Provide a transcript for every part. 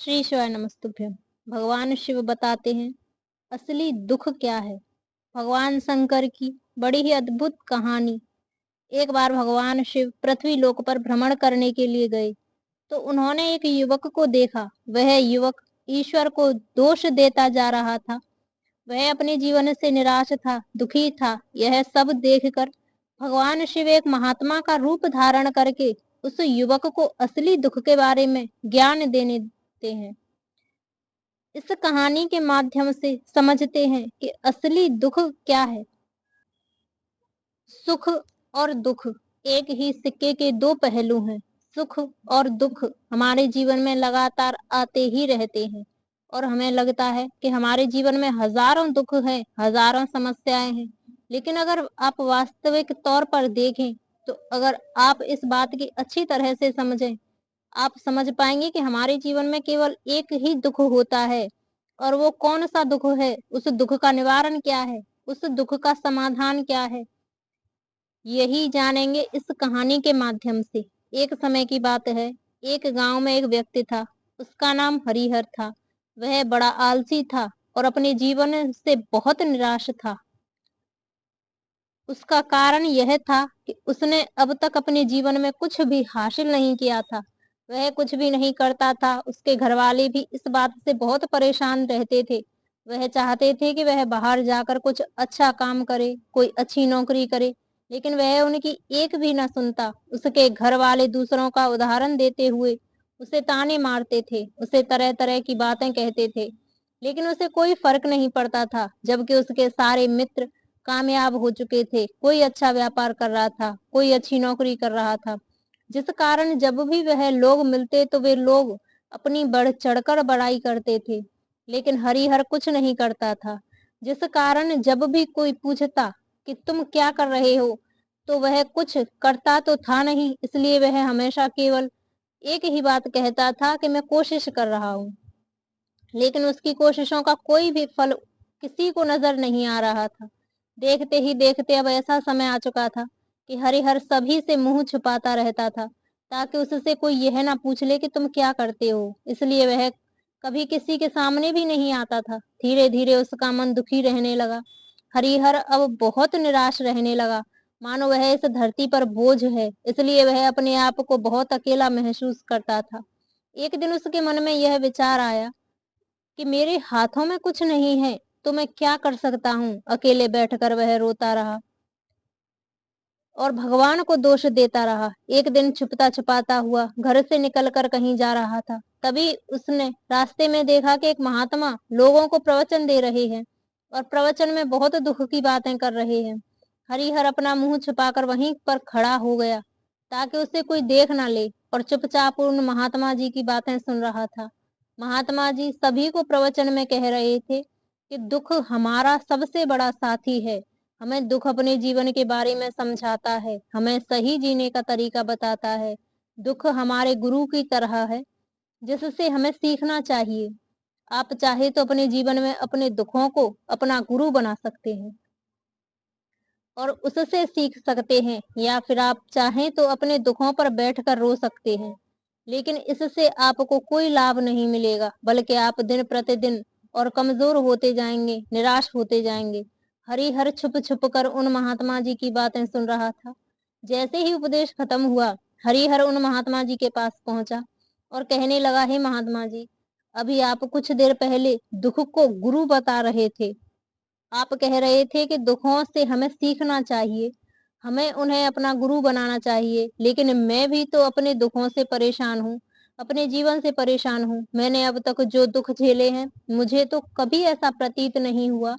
श्री शिवाय नमस्तुभ्यम। भगवान शिव बताते हैं असली दुख क्या है। भगवान शंकर की बड़ी ही अद्भुत कहानी। एक बार भगवान शिव पृथ्वी लोक पर भ्रमण करने के लिए गए तो उन्होंने एक युवक को देखा। वह युवक ईश्वर को दोष देता जा रहा था। वह अपने जीवन से निराश था, दुखी था। यह सब देखकर भगवान शिव एक महात्मा का रूप धारण करके उस युवक को असली दुख के बारे में ज्ञान देते हैं। इस कहानी के माध्यम से समझते हैं कि असली दुख क्या है। सुख और दुख एक ही सिक्के के दो पहलू हैं। सुख और दुख हमारे जीवन में लगातार आते ही रहते हैं और हमें लगता है कि हमारे जीवन में हजारों दुख हैं, हजारों समस्याएं हैं। लेकिन अगर आप वास्तविक तौर पर देखें तो अगर आप इस बात की अच्छी तरह से समझें, आप समझ पाएंगे कि हमारे जीवन में केवल एक ही दुख होता है। और वो कौन सा दुख है, उस दुख का निवारण क्या है, उस दुख का समाधान क्या है, यही जानेंगे इस कहानी के माध्यम से। एक समय की बात है, एक गांव में एक व्यक्ति था। उसका नाम हरिहर था। वह बड़ा आलसी था और अपने जीवन से बहुत निराश था। उसका कारण यह था कि उसने अब तक अपने जीवन में कुछ भी हासिल नहीं किया था। वह कुछ भी नहीं करता था। उसके घर वाले भी इस बात से बहुत परेशान रहते थे। वह चाहते थे कि वह बाहर जाकर कुछ अच्छा काम करे, कोई अच्छी नौकरी करे, लेकिन वह उनकी एक भी न सुनता। उसके घर वाले दूसरों का उदाहरण देते हुए उसे ताने मारते थे, उसे तरह तरह की बातें कहते थे, लेकिन उसे कोई फर्क नहीं पड़ता था। जबकि उसके सारे मित्र कामयाब हो चुके थे, कोई अच्छा व्यापार कर रहा था, कोई अच्छी नौकरी कर रहा था, जिस कारण जब भी वह लोग मिलते तो वे लोग अपनी बढ़ चढ़कर बड़ाई करते थे, लेकिन हरिहर कुछ नहीं करता था। जिस कारण जब भी कोई पूछता कि तुम क्या कर रहे हो, तो वह कुछ करता तो था नहीं, इसलिए वह हमेशा केवल एक ही बात कहता था कि मैं कोशिश कर रहा हूँ। लेकिन उसकी कोशिशों का कोई भी फल किसी को नजर नहीं आ रहा था। देखते ही देखते अब ऐसा समय आ चुका था कि हरिहर सभी से मुंह छुपाता रहता था, ताकि उससे कोई यह ना पूछ ले कि तुम क्या करते हो। इसलिए वह कभी किसी के सामने भी नहीं आता था। धीरे धीरे उसका मन दुखी रहने लगा। हरिहर अब बहुत निराश रहने लगा, मानो वह इस धरती पर बोझ है। इसलिए वह अपने आप को बहुत अकेला महसूस करता था। एक दिन उसके मन में यह विचार आया कि मेरे हाथों में कुछ नहीं है तो मैं क्या कर सकता हूँ। अकेले बैठकर वह रोता रहा और भगवान को दोष देता रहा। एक दिन छुपता छुपाता हुआ घर से निकलकर कहीं जा रहा था। तभी उसने रास्ते में देखा कि एक महात्मा लोगों को प्रवचन दे रहे हैं और प्रवचन में बहुत दुख की बातें कर रहे हैं। हरिहर अपना मुंह छुपाकर वहीं पर खड़ा हो गया ताकि उसे कोई देख ना ले और चुपचाप उन महात्मा जी की बातें सुन रहा था। महात्मा जी सभी को प्रवचन में कह रहे थे कि दुख हमारा सबसे बड़ा साथी है। हमें दुख अपने जीवन के बारे में समझाता है, हमें सही जीने का तरीका बताता है। दुख हमारे गुरु की तरह है जिससे हमें सीखना चाहिए। आप चाहे तो अपने जीवन में अपने दुखों को अपना गुरु बना सकते हैं और उससे सीख सकते हैं, या फिर आप चाहें तो अपने दुखों पर बैठकर रो सकते हैं। लेकिन इससे आपको कोई लाभ नहीं मिलेगा, बल्कि आप दिन प्रतिदिन और कमजोर होते जाएंगे, निराश होते जाएंगे। हरिहर छुप छुप कर उन महात्मा जी की बातें सुन रहा था। जैसे ही उपदेश खत्म हुआ, हरिहर उन महात्मा जी के पास पहुंचा और कहने लगा, हे महात्मा जी, अभी आप कुछ देर पहले दुख को गुरु बता रहे थे। आप कह रहे थे कि दुखों से हमें सीखना चाहिए, हमें उन्हें अपना गुरु बनाना चाहिए। लेकिन मैं भी तो अपने दुखों से परेशान हूँ, अपने जीवन से परेशान हूँ। मैंने अब तक जो दुख झेले हैं, मुझे तो कभी ऐसा प्रतीत नहीं हुआ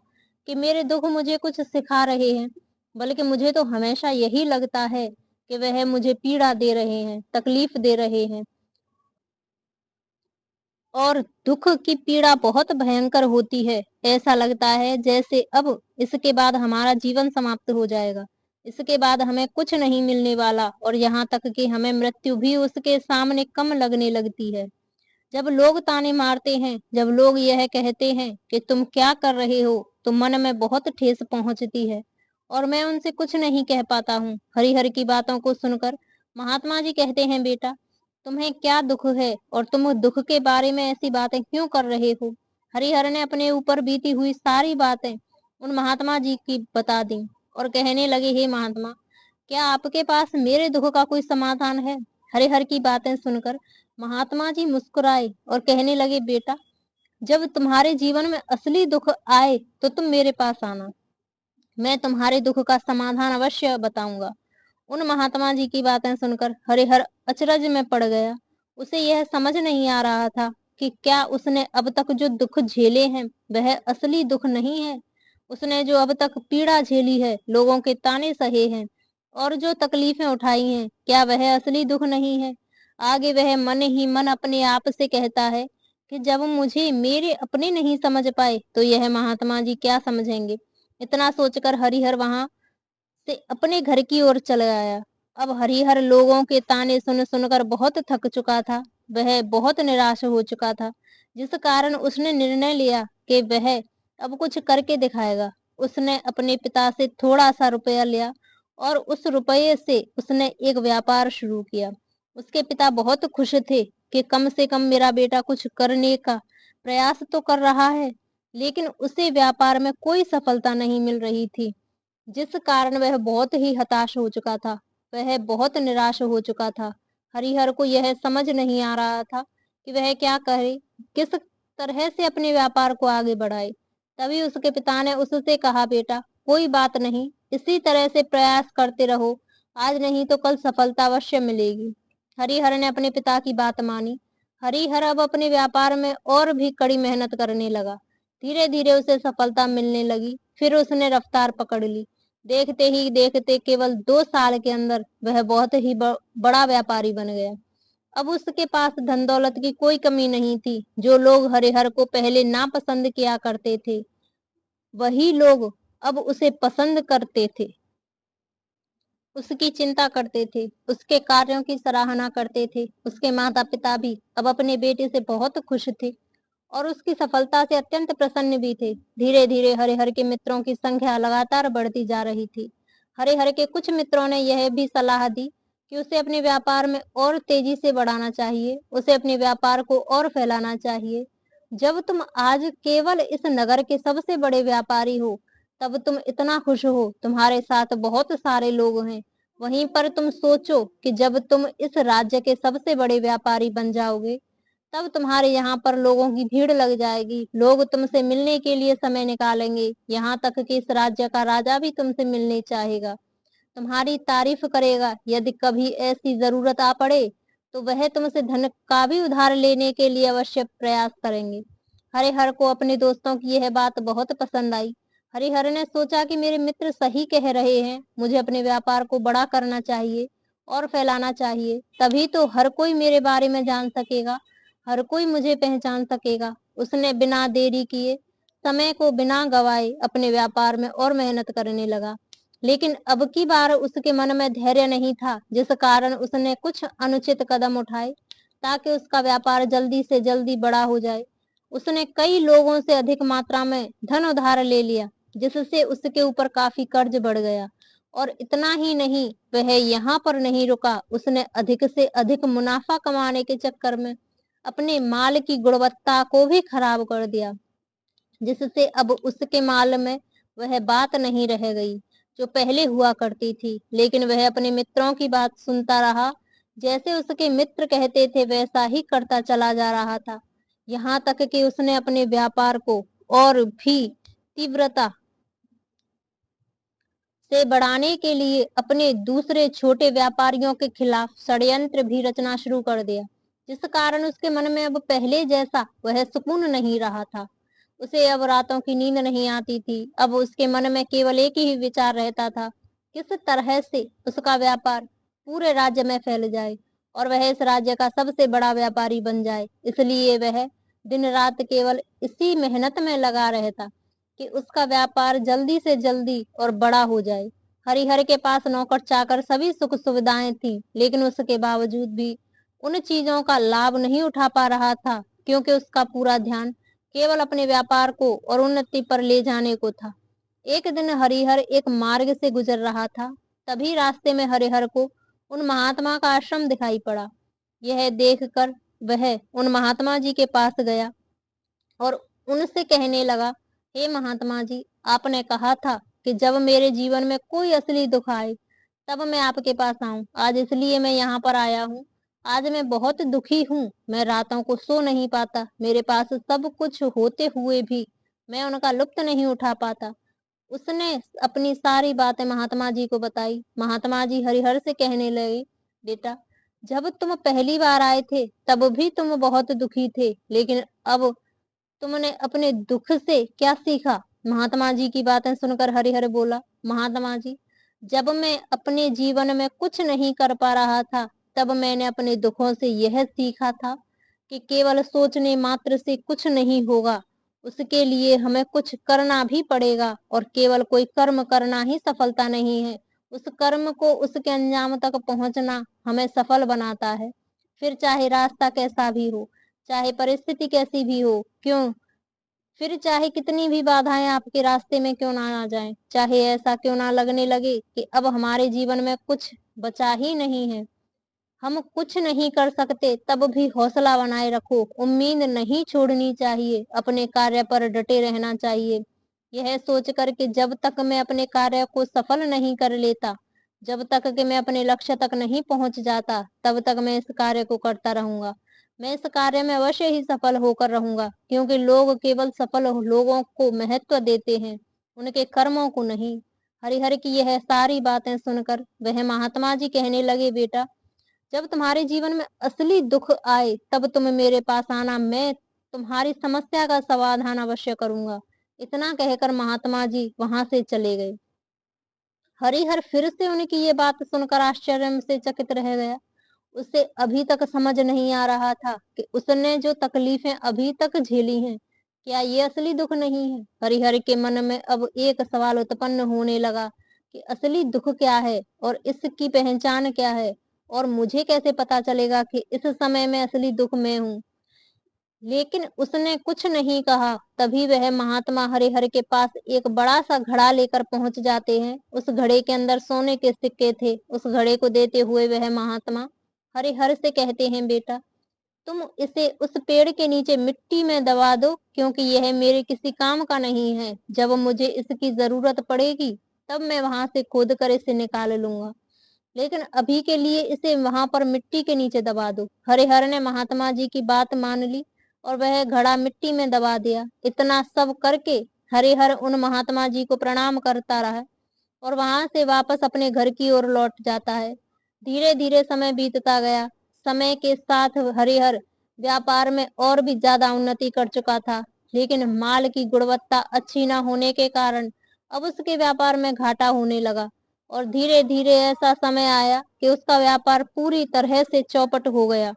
कि मेरे दुख मुझे कुछ सिखा रहे हैं, बल्कि मुझे तो हमेशा यही लगता है कि वह मुझे पीड़ा दे रहे हैं, तकलीफ दे रहे हैं। और दुख की पीड़ा बहुत भयंकर होती है। ऐसा लगता है जैसे अब इसके बाद हमारा जीवन समाप्त हो जाएगा, इसके बाद हमें कुछ नहीं मिलने वाला, और यहाँ तक कि हमें मृत्यु भी उसके सामने कम लगने लगती है। जब लोग ताने मारते हैं, जब लोग यह कहते हैं कि तुम क्या कर रहे हो, तो मन में बहुत ठेस पहुंचती है और मैं उनसे कुछ नहीं कह पाता हूँ। हरिहर की बातों को सुनकर महात्मा जी कहते हैं, बेटा, तुम्हें क्या दुख है और तुम दुख के बारे में ऐसी बातें क्यों कर रहे हो? हरिहर ने अपने ऊपर बीती हुई सारी बातें उन महात्मा जी की बता दी और कहने लगे, हे महात्मा, क्या आपके पास मेरे दुख का कोई समाधान है? हरिहर की बातें सुनकर महात्मा जी मुस्कुराए और कहने लगे, बेटा, जब तुम्हारे जीवन में असली दुख आए तो तुम मेरे पास आना, मैं तुम्हारे दुख का समाधान अवश्य बताऊंगा। उन महात्मा जी की बातें सुनकर हरिहर अचरज में पड़ गया। उसे यह समझ नहीं आ रहा था कि क्या उसने अब तक जो दुख झेले हैं वह असली दुख नहीं है। उसने जो अब तक पीड़ा झेली है, लोगों के ताने सहे हैं और जो तकलीफें उठाई हैं, क्या वह असली दुख नहीं है? आगे वह मन ही मन अपने आप से कहता है कि जब मुझे मेरे अपने नहीं समझ पाए तो यह महात्मा जी क्या समझेंगे। इतना सोचकर हरिहर वहां से अपने घर की ओर चला आया। अब हरिहर लोगों के ताने सुन सुनकर बहुत थक चुका था। वह बहुत निराश हो चुका था, जिस कारण उसने निर्णय लिया कि वह अब कुछ करके दिखाएगा। उसने अपने पिता से थोड़ा सा रुपया लिया और उस रुपये से उसने एक व्यापार शुरू किया। उसके पिता बहुत खुश थे कि कम से कम मेरा बेटा कुछ करने का प्रयास तो कर रहा है, लेकिन उसे व्यापार में कोई सफलता नहीं मिल रही थी, जिस कारण वह बहुत ही हताश हो चुका था। वह बहुत निराश हो चुका था। हरिहर को यह समझ नहीं आ रहा था कि वह क्या करे, किस तरह से अपने व्यापार को आगे बढ़ाए। तभी उसके पिता ने उससे कहा, बेटा, कोई बात नहीं, इसी तरह से प्रयास करते रहो, आज नहीं तो कल सफलता अवश्य मिलेगी। हरिहर ने अपने पिता की बात मानी। हरिहर अब अपने व्यापार में और भी कड़ी मेहनत करने लगा। धीरे धीरे उसे सफलता मिलने लगी। फिर उसने रफ्तार पकड़ ली। देखते ही देखते केवल 2 साल के अंदर वह बहुत ही बड़ा व्यापारी बन गया। अब उसके पास धन दौलत की कोई कमी नहीं थी। जो लोग हरिहर को पहले नापसंद किया करते थे, वही लोग अब उसे पसंद करते थे, उसकी चिंता करते थे, उसके कार्यों की सराहना करते थे। उसके माता पिता भी अब अपने बेटे से बहुत खुश थे और उसकी सफलता से अत्यंत प्रसन्न भी थे। धीरे धीरे हरिहर के मित्रों की संख्या लगातार बढ़ती जा रही थी। हरिहर के कुछ मित्रों ने यह भी सलाह दी कि उसे अपने व्यापार में और तेजी से बढ़ाना चाहिए, उसे अपने व्यापार को और फैलाना चाहिए। जब तुम आज केवल इस नगर के सबसे बड़े व्यापारी हो, तब तुम इतना खुश हो, तुम्हारे साथ बहुत सारे लोग हैं। वहीं पर तुम सोचो कि जब तुम इस राज्य के सबसे बड़े व्यापारी बन जाओगे, तब तुम्हारे यहाँ पर लोगों की भीड़ लग जाएगी, लोग तुमसे मिलने के लिए समय निकालेंगे, यहाँ तक कि इस राज्य का राजा भी तुमसे मिलने चाहेगा, तुम्हारी तारीफ करेगा। यदि कभी ऐसी जरूरत आ पड़े तो वह तुमसे धन का भी उधार लेने के लिए अवश्य प्रयास करेंगे। हरिहर को अपने दोस्तों की यह बात बहुत पसंद आई। हरिहर ने सोचा कि मेरे मित्र सही कह रहे हैं, मुझे अपने व्यापार को बड़ा करना चाहिए और फैलाना चाहिए, तभी तो हर कोई मेरे बारे में जान सकेगा, हर कोई मुझे पहचान सकेगा। उसने बिना देरी किए, समय को बिना गवाए अपने व्यापार में और मेहनत करने लगा। लेकिन अब की बार उसके मन में धैर्य नहीं था, जिस कारण उसने कुछ अनुचित कदम उठाए ताकि उसका व्यापार जल्दी से जल्दी बड़ा हो जाए। उसने कई लोगों से अधिक मात्रा में धन उधार ले लिया, जिससे उसके ऊपर काफी कर्ज बढ़ गया। और इतना ही नहीं, वह यहाँ पर नहीं रुका, उसने अधिक से अधिक मुनाफा कमाने के चक्कर में अपने माल की गुणवत्ता को भी खराब कर दिया, जिससे अब उसके माल में वह बात नहीं रह गई जो पहले हुआ करती थी। लेकिन वह अपने मित्रों की बात सुनता रहा। जैसे उसके मित्र कहते थे वैसा ही करता चला जा रहा था, यहाँ तक कि उसने अपने व्यापार को और भी तीव्रता से बढ़ाने के लिए अपने दूसरे छोटे व्यापारियों के खिलाफ षड्यंत्र भी रचना शुरू कर दिया, जिस कारण उसके मन में अब पहले जैसा वह सुकून नहीं रहा था। उसे अब रातों की नींद नहीं आती थी। अब उसके मन में केवल एक ही विचार रहता था, किस तरह से उसका व्यापार पूरे राज्य में फैल जाए और वह इस राज्य का सबसे बड़ा व्यापारी बन जाए। इसलिए वह दिन रात केवल इसी मेहनत में लगा रहता कि उसका व्यापार जल्दी से जल्दी और बड़ा हो जाए। हरिहर के पास नौकर चाकर सभी सुख सुविधाएं थी, लेकिन उसके बावजूद भी उन चीजों का लाभ नहीं उठा पा रहा था, क्योंकि उसका पूरा ध्यान केवल अपने व्यापार को और उन्नति पर ले जाने को था। एक दिन हरिहर एक मार्ग से गुजर रहा था। तभी रास्ते में हरिहर को उन महात्मा का आश्रम दिखाई पड़ा। यह देखकर वह उन महात्मा जी के पास गया और उनसे कहने लगा, हे महात्मा जी, आपने कहा था कि जब मेरे जीवन में कोई असली दुख आए तब मैं आपके पास आऊं। आज इसलिए मैं यहाँ पर आया हूँ। आज मैं बहुत दुखी हूँ। मैं रातों को सो नहीं पाता। मेरे पास सब कुछ होते हुए भी मैं उनका लुत्फ नहीं उठा पाता। उसने अपनी सारी बातें महात्मा जी को बताई। महात्मा जी हरिहर से कहने लगे, बेटा, जब तुम पहली बार आए थे तब भी तुम बहुत दुखी थे, लेकिन अब तुमने अपने दुख से क्या सीखा? महात्मा जी की बातें सुनकर हरिहर बोला, महात्मा जी, जब मैं अपने जीवन में कुछ नहीं कर पा रहा था तब मैंने अपने दुखों से यह सीखा था कि केवल सोचने मात्र से कुछ नहीं होगा। उसके लिए हमें कुछ करना भी पड़ेगा और केवल कोई कर्म करना ही सफलता नहीं है। उस कर्म को उसके अंजाम तक पहुंचना हमें सफल बनाता है। फिर चाहे रास्ता कैसा भी हो, चाहे परिस्थिति कैसी भी हो, क्यों, फिर चाहे कितनी भी बाधाएं आपके रास्ते में क्यों ना आ जाएं, चाहे ऐसा क्यों ना लगने लगे कि अब हमारे जीवन में कुछ बचा ही नहीं है, हम कुछ नहीं कर सकते, तब भी हौसला बनाए रखो। उम्मीद नहीं छोड़नी चाहिए। अपने कार्य पर डटे रहना चाहिए। यह सोच कर कि जब तक मैं अपने कार्य को सफल नहीं कर लेता, जब तक कि मैं अपने लक्ष्य तक नहीं पहुंच जाता, तब तक मैं इस कार्य को करता रहूंगा। मैं इस कार्य में अवश्य ही सफल होकर रहूंगा, क्योंकि लोग केवल सफल लोगों को महत्व देते हैं, उनके कर्मों को नहीं। हरिहर की यह सारी बातें सुनकर वह महात्मा जी कहने लगे, बेटा, जब तुम्हारे जीवन में असली दुख आए तब तुम मेरे पास आना। मैं तुम्हारी समस्या का समाधान अवश्य करूंगा। इतना कहकर महात्मा जी वहां से चले गए। हरिहर फिर से उनकी ये बात सुनकर आश्चर्य से चकित रह गया। उसे अभी तक समझ नहीं आ रहा था कि उसने जो तकलीफें अभी तक झेली हैं, क्या ये असली दुख नहीं है। हरिहर के मन में अब एक सवाल उत्पन्न होने लगा कि असली दुख क्या है और इसकी पहचान क्या है, और मुझे कैसे पता चलेगा कि इस समय में असली दुख में हूँ। लेकिन उसने कुछ नहीं कहा। तभी वह महात्मा हरिहर के पास एक बड़ा सा घड़ा लेकर पहुंच जाते हैं। उस घड़े के अंदर सोने के सिक्के थे। उस घड़े को देते हुए वह महात्मा हरिहर से कहते हैं, बेटा, तुम इसे उस पेड़ के नीचे मिट्टी में दबा दो, क्योंकि यह मेरे किसी काम का नहीं है। जब मुझे इसकी जरूरत पड़ेगी तब मैं वहां से खोद कर इसे निकाल लूंगा, लेकिन अभी के लिए इसे वहां पर मिट्टी के नीचे दबा दो। हरिहर ने महात्मा जी की बात मान ली और वह घड़ा मिट्टी में दबा दिया। इतना सब करके हरिहर उन महात्मा जी को प्रणाम करता रहा और वहां से वापस अपने घर की ओर लौट जाता है। धीरे धीरे समय बीतता गया। समय के साथ हरिहर व्यापार में और भी ज्यादा उन्नति कर चुका था, लेकिन माल की गुणवत्ता अच्छी न होने के कारण अब उसके व्यापार में घाटा होने लगा और धीरे धीरे ऐसा समय आया कि उसका व्यापार पूरी तरह से चौपट हो गया।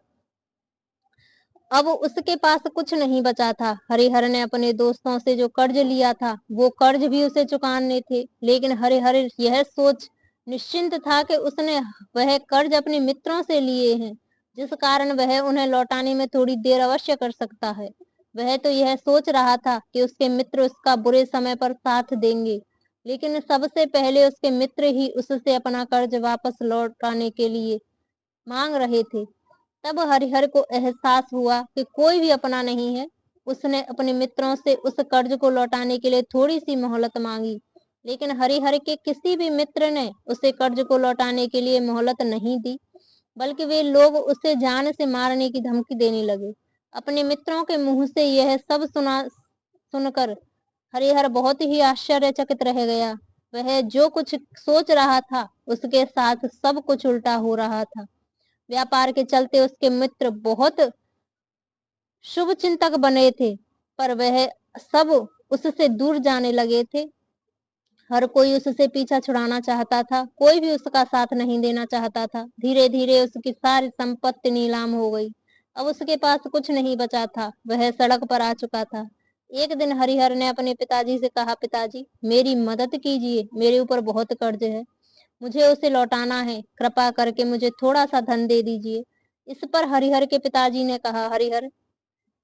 अब उसके पास कुछ नहीं बचा था। हरिहर ने अपने दोस्तों से जो कर्ज लिया था वो कर्ज भी उसे चुकाने थे, लेकिन हरिहर यह सोच निश्चिंत था कि उसने वह कर्ज अपने मित्रों से लिए हैं, जिस कारण वह उन्हें लौटाने में थोड़ी देर अवश्य कर सकता है। वह तो यह सोच रहा था कि उसके मित्र उसका बुरे समय पर साथ देंगे, लेकिन सबसे पहले उसके मित्र ही उससे अपना कर्ज वापस लौटाने के लिए मांग रहे थे। तब हरिहर को एहसास हुआ कि कोई भी अपना नहीं है। उसने अपने मित्रों से उस कर्ज को लौटाने के लिए थोड़ी सी मोहलत मांगी, लेकिन हरिहर के किसी भी मित्र ने उसे कर्ज को लौटाने के लिए मोहलत नहीं दी, बल्कि वे लोग उसे जान से मारने की धमकी देने लगे। अपने मित्रों के मुंह से यह सब सुनकर हरिहर बहुत ही आश्चर्यचकित रह गया। वह जो कुछ सोच रहा था उसके साथ सब कुछ उल्टा हो रहा था। व्यापार के चलते उसके मित्र बहुत शुभ चिंतक बने थे, पर वह सब उससे दूर जाने लगे थे। हर कोई उससे पीछा छुड़ाना चाहता था, कोई भी उसका साथ नहीं देना चाहता था। धीरे धीरे उसकी सारी संपत्ति नीलाम हो गई। अब उसके पास कुछ नहीं बचा था। वह सड़क पर आ चुका था। एक दिन हरिहर ने अपने पिताजी से कहा, पिताजी, मेरी मदद कीजिए, मेरे ऊपर बहुत कर्ज है, मुझे उसे लौटाना है, कृपा करके मुझे थोड़ा सा धन दे दीजिए। इस पर हरिहर के पिताजी ने कहा, हरिहर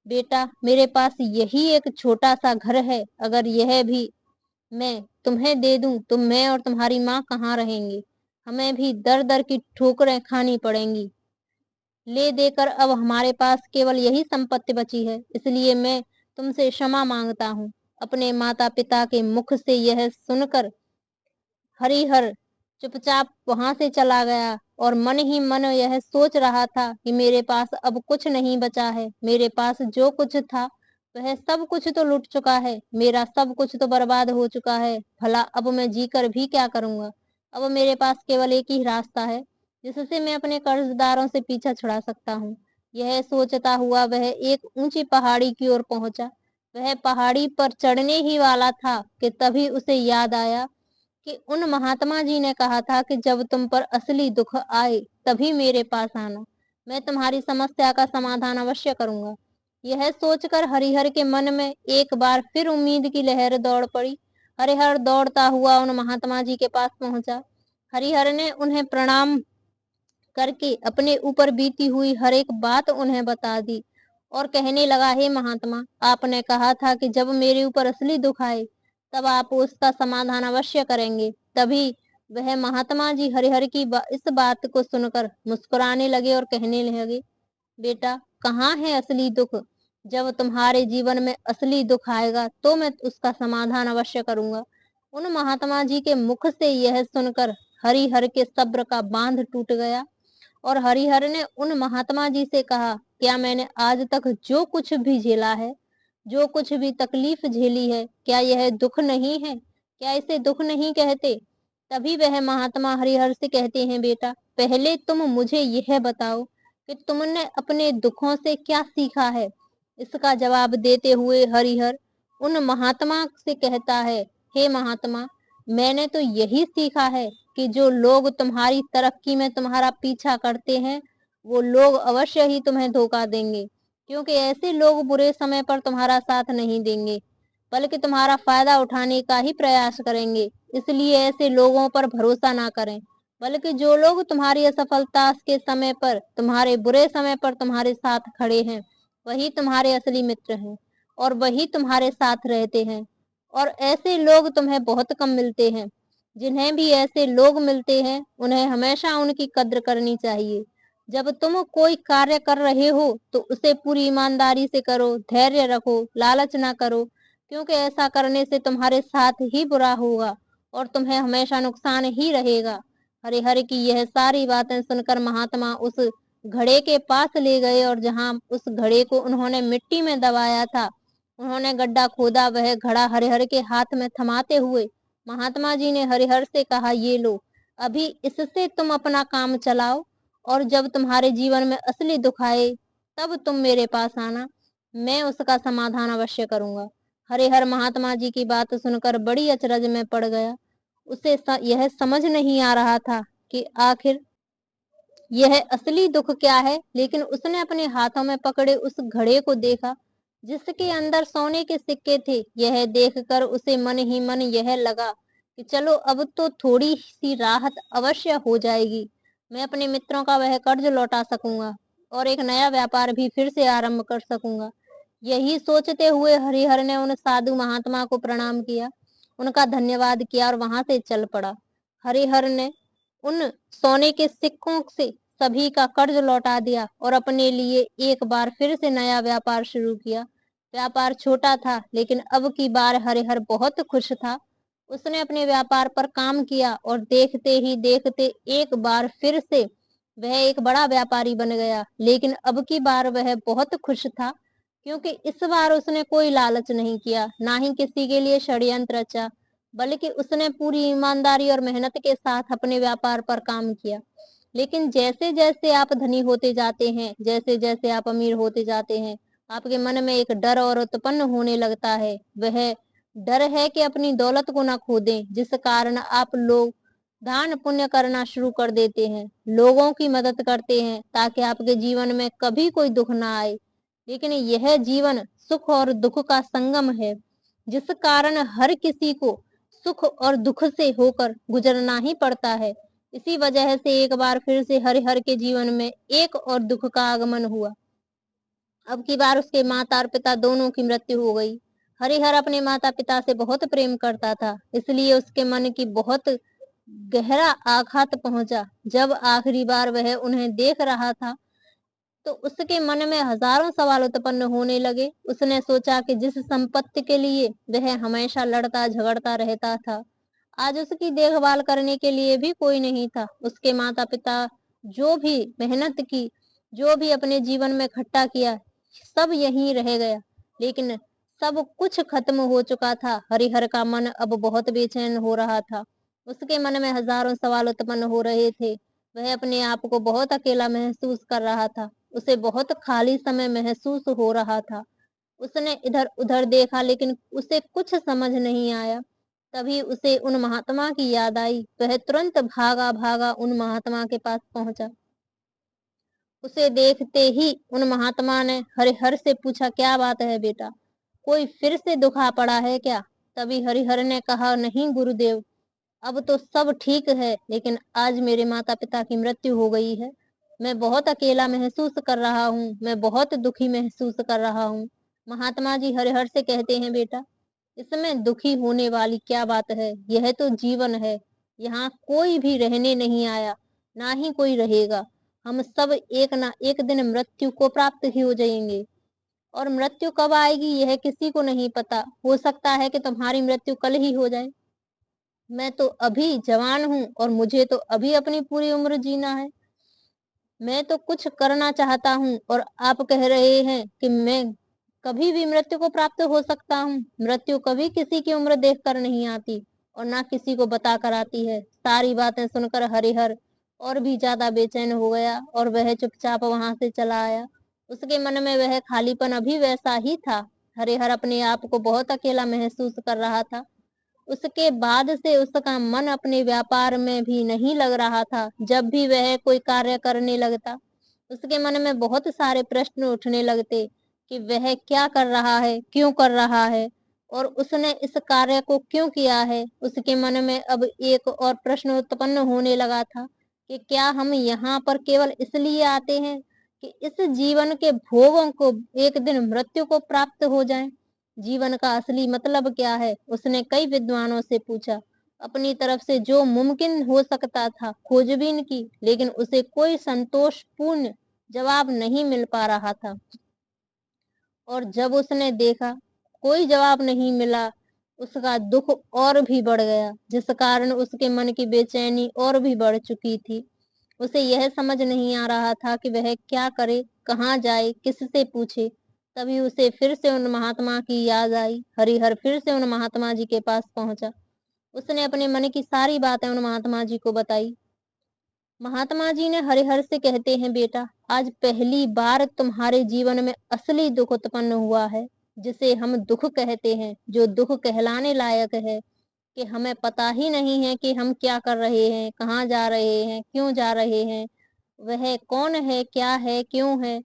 बेटा, मेरे पास यही एक छोटा सा घर है, अगर यह भी मैं तुम्हें दे दूं तो मैं और तुम्हारी माँ कहाँ रहेंगे, हमें भी दर दर की ठोकरें खानी पड़ेंगी। ले देकर अब हमारे पास केवल यही संपत्ति बची है, इसलिए मैं तुमसे क्षमा मांगता हूँ। अपने माता पिता के मुख से यह सुनकर हरिहर चुपचाप वहां से चला गया और मन ही मन यह सोच रहा था कि मेरे पास अब कुछ नहीं बचा है। मेरे पास जो कुछ था वह सब कुछ तो लुट चुका है, मेरा सब कुछ तो बर्बाद हो चुका है। भला अब मैं जीकर भी क्या करूंगा। अब मेरे पास केवल एक ही रास्ता है जिससे मैं अपने कर्जदारों से पीछा छुड़ा सकता हूँ। यह सोचता हुआ वह एक ऊंची पहाड़ी की ओर पहुंचा। वह पहाड़ी पर चढ़ने ही वाला था कि तभी उसे याद आया कि उन महात्मा जी ने कहा था कि जब तुम पर असली दुख आए तभी मेरे पास आना, मैं तुम्हारी समस्या का समाधान अवश्य करूंगा। यह सोचकर हरिहर के मन में एक बार फिर उम्मीद की लहर दौड़ पड़ी। हरिहर दौड़ता हुआ उन महात्मा जी के पास पहुंचा। हरिहर ने उन्हें प्रणाम करके अपने ऊपर बीती हुई हर एक बात उन्हें बता दी और कहने लगा, हे महात्मा, आपने कहा था कि जब मेरे ऊपर असली दुख आए तब आप उसका समाधान अवश्य करेंगे। तभी वह महात्मा जी हरिहर की इस बात को सुनकर मुस्कुराने लगे और कहने लगे, बेटा, कहाँ है असली दुख। जब तुम्हारे जीवन में असली दुख आएगा तो मैं उसका समाधान अवश्य करूंगा। उन महात्मा जी के मुख से यह सुनकर हरिहर के सब्र का बांध टूट गया और हरिहर ने उन महात्मा जी से कहा, क्या मैंने आज तक जो कुछ भी झेला है, जो कुछ भी तकलीफ झेली है, क्या यह दुख नहीं है, क्या इसे दुख नहीं कहते। तभी वह महात्मा हरिहर से कहते हैं, बेटा, पहले तुम मुझे यह बताओ कि तुमने अपने दुखों से क्या सीखा है। इसका जवाब देते हुए हरिहर उन महात्मा से कहता है, हे महात्मा, मैंने तो यही सीखा है कि जो लोग तुम्हारी तरक्की में तुम्हारा पीछा करते हैं वो लोग अवश्य ही तुम्हें धोखा देंगे, क्योंकि ऐसे लोग बुरे समय पर तुम्हारा साथ नहीं देंगे बल्कि तुम्हारा फायदा उठाने का ही प्रयास करेंगे। इसलिए ऐसे लोगों पर भरोसा ना करें, बल्कि जो लोग तुम्हारी असफलता के समय पर, तुम्हारे बुरे समय पर तुम्हारे साथ खड़े हैं, वही तुम्हारे असली मित्र हैं और वही तुम्हारे साथ रहते हैं। और ऐसे लोग तुम्हें बहुत कम मिलते हैं। जिन्हें भी ऐसे लोग मिलते हैं उन्हें हमेशा उनकी कद्र करनी चाहिए। जब तुम कोई कार्य कर रहे हो तो उसे पूरी ईमानदारी से करो, धैर्य रखो, लालच ना करो, क्योंकि ऐसा करने से तुम्हारे साथ ही बुरा होगा और तुम्हें हमेशा नुकसान ही रहेगा। हरिहर की यह सारी बातें सुनकर महात्मा उस घड़े के पास ले गए और जहां उस घड़े को उन्होंने मिट्टी में दबाया था, उन्होंने गड्ढा खोदा। वह घड़ा हरिहर के हाथ में थमाते हुए महात्मा जी ने हरिहर से कहा, ये लो, अभी इससे तुम अपना काम चलाओ और जब तुम्हारे जीवन में असली दुख आए तब तुम मेरे पास आना, मैं उसका समाधान अवश्य करूंगा। हरिहर महात्मा जी की बात सुनकर बड़ी अचरज में पड़ गया। उसे यह समझ नहीं आ रहा था कि आखिर यह असली दुख क्या है, लेकिन उसने अपने हाथों में पकड़े उस घड़े को देखा जिसके अंदर सोने के सिक्के थे। यह देखकर उसे मन ही मन यह लगा कि चलो अब तो थोड़ी सी राहत अवश्य हो जाएगी, मैं अपने मित्रों का वह कर्ज लौटा सकूंगा और एक नया व्यापार भी फिर से आरंभ कर सकूंगा। यही सोचते हुए हरिहर ने उन साधु महात्मा को प्रणाम किया, उनका धन्यवाद किया और वहां से चल पड़ा। हरिहर ने उन सोने के सिक्कों से सभी का कर्ज लौटा दिया और अपने लिए एक बार फिर से नया व्यापार शुरू किया। व्यापार छोटा था लेकिन अब की बार हरिहर बहुत खुश था। उसने अपने व्यापार पर काम किया और देखते ही देखते एक बार फिर से वह एक बड़ा व्यापारी बन गया। लेकिन अब की बार वह बहुत खुश था, क्योंकि इस बार उसने कोई लालच नहीं किया, ना ही किसी के लिए षड्यंत्र रचा, बल्कि उसने पूरी ईमानदारी और मेहनत के साथ अपने व्यापार पर काम किया। लेकिन जैसे जैसे आप धनी होते जाते हैं, जैसे जैसे आप अमीर होते जाते हैं, आपके मन में एक डर और उत्पन्न होने लगता है। वह डर है कि अपनी दौलत को ना खो दें, जिस कारण आप लोग दान पुण्य करना शुरू कर देते हैं, लोगों की मदद करते हैं ताकि आपके जीवन में कभी कोई दुख ना आए। लेकिन यह जीवन सुख और दुख का संगम है, जिस कारण हर किसी को सुख और दुख से होकर गुजरना ही पड़ता है। इसी वजह से एक बार फिर से हरिहर के जीवन में एक और दुख का आगमन हुआ। अब की बार उसके माता और पिता दोनों की मृत्यु हो गई। हरिहर अपने माता पिता से बहुत प्रेम करता था, इसलिए उसके मन की बहुत गहरा आघात पहुंचा जब आखिरी बार वह उन्हें देख रहा था। तो उसके मन में हजारों सवाल उत्पन्न होने लगे। उसने सोचा कि जिस संपत्ति के लिए वह हमेशा लड़ता झगड़ता रहता था, आज उसकी देखभाल करने के लिए भी कोई नहीं था। उसके माता पिता जो भी मेहनत की, जो भी अपने जीवन में इकट्ठा किया, सब यहीं रह गया। लेकिन सब कुछ खत्म हो चुका था। हरिहर का मन अब बहुत बेचैन हो रहा था। उसके मन में हजारों सवाल उत्पन्न हो रहे थे। वह अपने आप को बहुत अकेला महसूस कर रहा था। उसे बहुत खाली समय महसूस हो रहा था। उसने इधर उधर देखा, लेकिन उसे कुछ समझ नहीं आया। तभी उसे उन महात्मा की याद आई। वह तुरंत भागा भागा उन महात्मा के पास पहुंचा। उसे देखते ही उन महात्मा ने हरिहर से पूछा, क्या बात है बेटा, कोई फिर से दुखा पड़ा है क्या? तभी हरिहर ने कहा, नहीं गुरुदेव, अब तो सब ठीक है, लेकिन आज मेरे माता पिता की मृत्यु हो गई है। मैं बहुत अकेला महसूस कर रहा हूँ, मैं बहुत दुखी महसूस कर रहा हूँ। महात्मा जी हरिहर से कहते हैं, बेटा, इसमें दुखी होने वाली क्या बात है? यह तो जीवन है। यहाँ कोई भी रहने नहीं आया, ना ही कोई रहेगा। हम सब एक ना एक दिन मृत्यु को प्राप्त ही हो जाएंगे। और मृत्यु कब आएगी यह किसी को नहीं पता। हो सकता है कि तुम्हारी मृत्यु कल ही हो जाए। मैं तो अभी जवान हूँ और मुझे तो अभी अपनी पूरी उम्र जीना है। मैं तो कुछ करना चाहता हूँ और आप कह रहे हैं कि मैं कभी भी मृत्यु को प्राप्त हो सकता हूँ। मृत्यु कभी किसी की उम्र देखकर नहीं आती और ना किसी को बता कर आती है। सारी बातें सुनकर हरिहर और भी ज्यादा बेचैन हो गया और वह चुपचाप वहां से चला आया। उसके मन में वह खालीपन अभी वैसा ही था। हरिहर अपने आप को बहुत अकेला महसूस कर रहा था। उसके बाद से उसका मन अपने व्यापार में भी नहीं लग रहा था। जब भी वह कोई कार्य करने लगता, उसके मन में बहुत सारे प्रश्न उठने लगते कि वह क्या कर रहा है, क्यों कर रहा है और उसने इस कार्य को क्यों किया है। उसके मन में अब एक और प्रश्न उत्पन्न होने लगा था कि क्या हम यहाँ पर केवल इसलिए आते हैं कि इस जीवन के भोगों को एक दिन मृत्यु को प्राप्त हो जाए? जीवन का असली मतलब क्या है? उसने कई विद्वानों से पूछा, अपनी तरफ से जो मुमकिन हो सकता था खोजबीन की, लेकिन उसे कोई संतोषपूर्ण जवाब नहीं मिल पा रहा था। और जब उसने देखा कोई जवाब नहीं मिला, उसका दुख और भी बढ़ गया, जिस कारण उसके मन की बेचैनी और भी बढ़ चुकी थी। उसे यह समझ नहीं आ रहा था कि वह क्या करे, कहाँ जाए, किससे पूछे। तभी उसे फिर से उन महात्मा की याद आई। हरिहर फिर से उन महात्मा जी के पास पहुंचा। उसने अपने मन की सारी बातें उन महात्मा जी को बताई। महात्मा जी ने हरिहर से कहते हैं, बेटा, आज पहली बार तुम्हारे जीवन में असली दुख उत्पन्न हुआ है, जिसे हम दुख कहते हैं, जो दुख कहलाने लायक है कि हमें पता ही नहीं है कि हम क्या कर रहे हैं, कहाँ जा रहे हैं, क्यों जा रहे हैं, वह कौन है, क्या है, क्यों है,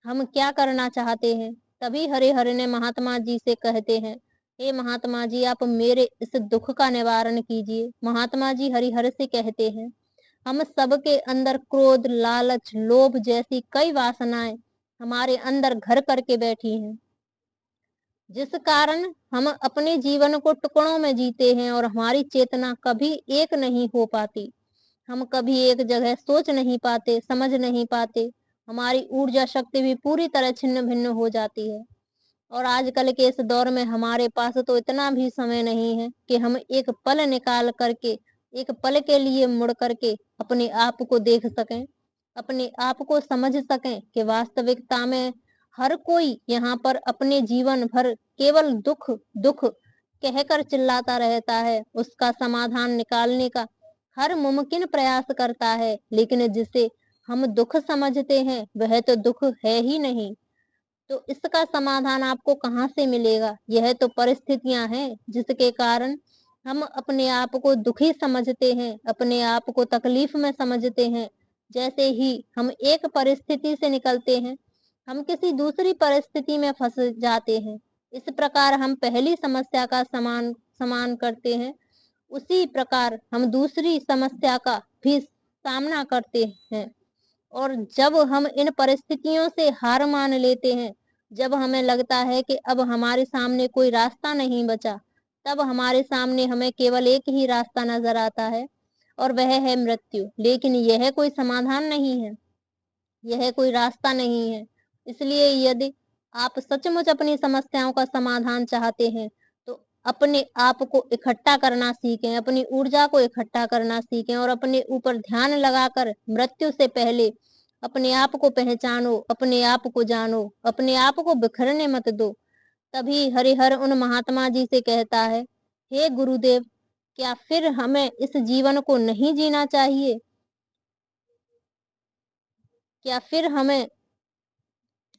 हम क्या करना चाहते हैं। तभी हरिहर ने महात्मा जी से कहते हैं, हे महात्मा जी, आप मेरे इस दुख का निवारण कीजिए। महात्मा जी हरिहर से कहते हैं, हम सबके अंदर क्रोध, लालच, लोभ जैसी कई वासनाएं हमारे अंदर घर करके बैठी हैं, जिस कारण हम अपने जीवन को टुकड़ों में जीते हैं और हमारी चेतना कभी एक नहीं हो पाती। हम कभी एक जगह सोच नहीं पाते, समझ नहीं पाते। हमारी ऊर्जा शक्ति भी पूरी तरह छिन्न भिन्न हो जाती है। और आजकल के इस दौर में हमारे पास तो इतना भी समय नहीं है कि हम एक पल निकाल करके, एक पल के लिए मुड़ करके अपने आप को देख सकें, अपने आप को समझ सकें कि वास्तविकता में हर कोई यहाँ पर अपने जीवन भर केवल दुख दुख कहकर चिल्लाता रहता है। उसका समाधान निकालने का हर मुमकिन प्रयास करता है, लेकिन जिसे हम दुख समझते हैं वह तो दुख है ही नहीं। तो इसका समाधान आपको कहाँ से मिलेगा? यह तो परिस्थितियां हैं जिसके कारण हम अपने आप को दुखी समझते हैं, अपने आप को तकलीफ में समझते हैं। जैसे ही हम एक परिस्थिति से निकलते हैं, हम किसी दूसरी परिस्थिति में फंस जाते हैं। इस प्रकार हम पहली समस्या का समान करते हैं, उसी प्रकार हम दूसरी समस्या का भी सामना करते हैं। और जब हम इन परिस्थितियों से हार मान लेते हैं, जब हमें लगता है कि अब हमारे सामने कोई रास्ता नहीं बचा, तब हमारे सामने हमें केवल एक ही रास्ता नजर आता है और वह है मृत्यु। लेकिन यह कोई समाधान नहीं है। यह कोई रास्ता नहीं है। इसलिए यदि आप सचमुच अपनी समस्याओं का समाधान चाहते हैं, तो अपने आप को इकट्ठा करना सीखें, अपनी ऊर्जा को इकट्ठा करना सीखें और अपने ऊपर ध्यान लगाकर मृत्यु से पहले अपने आप को पहचानो, अपने आप को जानो, अपने आप को बिखरने मत दो। तभी हरिहर उन महात्मा जी से कहता है, हे गुरुदेव, क्या फिर हमें इस जीवन को नहीं जीना चाहिए? क्या फिर हमें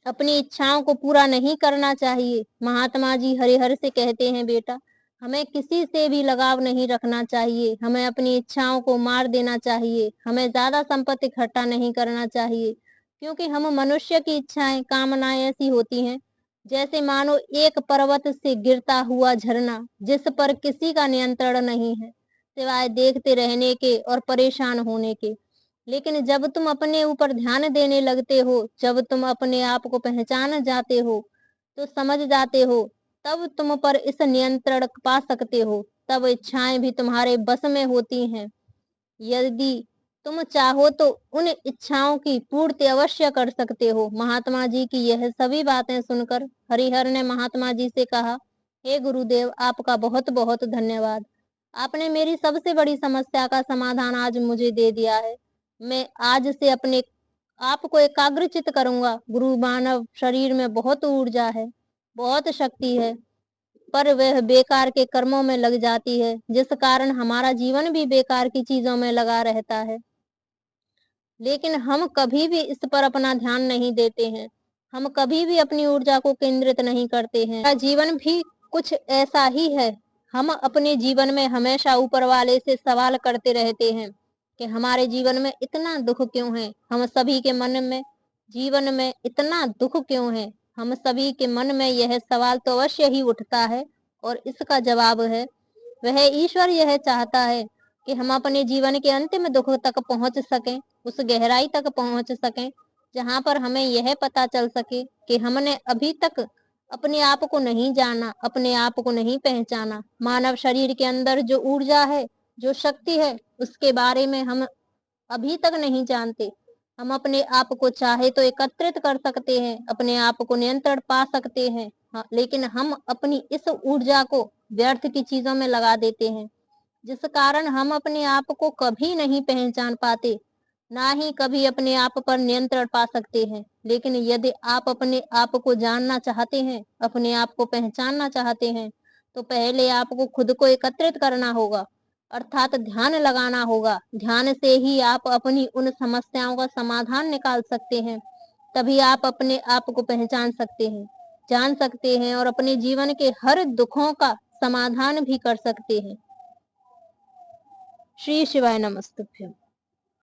अपनी इच्छाओं को पूरा नहीं करना चाहिए? महात्मा जी हरिहर से कहते हैं, बेटा, हमें किसी से भी लगाव नहीं रखना चाहिए, हमें अपनी इच्छाओं को मार देना चाहिए, हमें ज्यादा संपत्ति इकट्ठा नहीं करना चाहिए, क्योंकि हम मनुष्य की इच्छाएं, कामनाएं ऐसी होती हैं जैसे मानो एक पर्वत से गिरता हुआ झरना, जिस पर किसी का नियंत्रण नहीं है सिवाय देखते रहने के और परेशान होने के। लेकिन जब तुम अपने ऊपर ध्यान देने लगते हो, जब तुम अपने आप को पहचान जाते हो, तो समझ जाते हो, तब तुम पर इस नियंत्रण पा सकते हो, तब इच्छाएं भी तुम्हारे बस में होती हैं। यदि तुम चाहो तो उन इच्छाओं की पूर्ति अवश्य कर सकते हो। महात्मा जी की यह सभी बातें सुनकर हरिहर ने महात्मा जी से कहा, हे गुरुदेव, आपका बहुत बहुत धन्यवाद। आपने मेरी सबसे बड़ी समस्या का समाधान आज मुझे दे दिया है। मैं आज से अपने आप को एकाग्रचित करूंगा। गुरु मानव शरीर में बहुत ऊर्जा है, बहुत शक्ति है, पर वह बेकार के कर्मों में लग जाती है, जिस कारण हमारा जीवन भी बेकार की चीजों में लगा रहता है। लेकिन हम कभी भी इस पर अपना ध्यान नहीं देते हैं, हम कभी भी अपनी ऊर्जा को केंद्रित नहीं करते हैं। हमारा जीवन भी कुछ ऐसा ही है। हम अपने जीवन में हमेशा ऊपर वाले से सवाल करते रहते हैं कि हमारे जीवन में इतना दुख क्यों है, हम सभी के मन में जीवन में इतना दुख क्यों है। हम सभी के मन में यह सवाल तो अवश्य ही उठता है, और इसका जवाब है, वह ईश्वर यह चाहता है कि हम अपने जीवन के अंतिम दुख तक पहुंच सकें, उस गहराई तक पहुंच सकें जहां पर हमें यह पता चल सके कि हमने अभी तक अपने आप को नहीं जाना, अपने आप को नहीं पहचाना। मानव शरीर के अंदर जो ऊर्जा है, जो शक्ति है, उसके बारे में हम अभी तक नहीं जानते। हम अपने आप को चाहे तो एकत्रित कर सकते हैं, अपने आप को नियंत्रण पा सकते हैं, हाँ, लेकिन हम अपनी इस ऊर्जा को व्यर्थ की चीजों में लगा देते हैं, जिस कारण हम अपने आप को कभी नहीं पहचान पाते, ना ही कभी अपने आप पर नियंत्रण पा सकते हैं। लेकिन यदि आप अपने आप को जानना चाहते हैं, अपने आप को पहचानना चाहते हैं, तो पहले आपको खुद को एकत्रित करना होगा, अर्थात ध्यान लगाना होगा। ध्यान से ही आप अपनी उन समस्याओं का समाधान निकाल सकते हैं। तभी आप अपने आप को पहचान सकते हैं, जान सकते हैं और अपने जीवन के हर दुखों का समाधान भी कर सकते हैं। श्री शिवाय नमस्तुभ्यम।